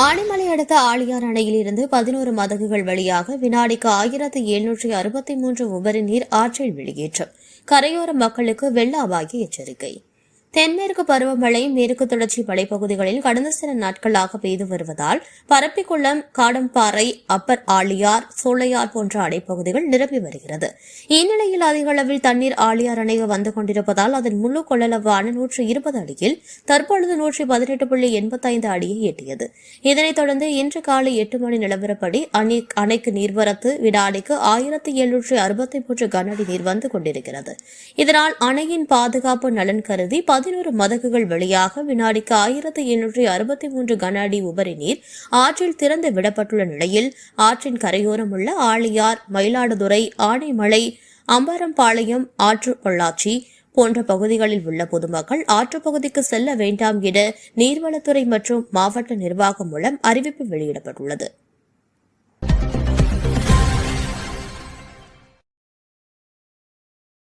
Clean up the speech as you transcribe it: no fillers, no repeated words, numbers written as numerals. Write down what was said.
ஆனைமலை அடுத்த ஆழியார் அணையில் இருந்து 11 மதகுகள் வழியாக வினாடிக்கு 1763 உபரி நீர் ஆற்றில் வெளியேற்றம். கரையோர மக்களுக்கு வெள்ள அபாய எச்சரிக்கை. தென்மேற்கு பருவமழை மேற்கு தொடர்ச்சி மலைப்பகுதிகளில் கடந்த சில நாட்களாக பெய்து வருவதால் பரப்பிக்குளம், காடம்பாறை, அப்பர் ஆழியார், சோலையார் போன்ற அணைப்பகுதிகள் நிரம்பி வருகிறது. இந்நிலையில் அதிக அளவில் தண்ணீர் ஆழியார் அணைக்கு வந்து கொண்டிருப்பதால் அதன் முழு கொள்ளளவான 120 அடியில் தற்பொழுது 118.85 அடியை எட்டியது. இதனைத் தொடர்ந்து இன்று காலை 8 மணி நிலவரப்படி அணைக்கு நீர்வரத்து வினாடிக்கு 1763 கனஅடி நீர் வந்து கொண்டிருக்கிறது. இதனால் அணையின் பாதுகாப்பு நலன் கருதி 11 மதகுகள் வழியாக வினாடிக்கு 1763 கன அடி உபரி நீர் ஆற்றில் திறந்து விடப்பட்டுள்ள நிலையில் ஆற்றின் கரையோரம் உள்ள ஆழியார், மயிலாடுதுறை, ஆனைமலை, அம்பாரம்பாளையம், ஆற்று பொள்ளாச்சி போன்ற பகுதிகளில் உள்ள பொதுமக்கள் ஆற்றுப்பகுதிக்கு செல்ல வேண்டாம் என நீர்வளத்துறை மற்றும் மாவட்ட நிர்வாகம் மூலம் அறிவிப்பு வெளியிடப்பட்டுள்ளது.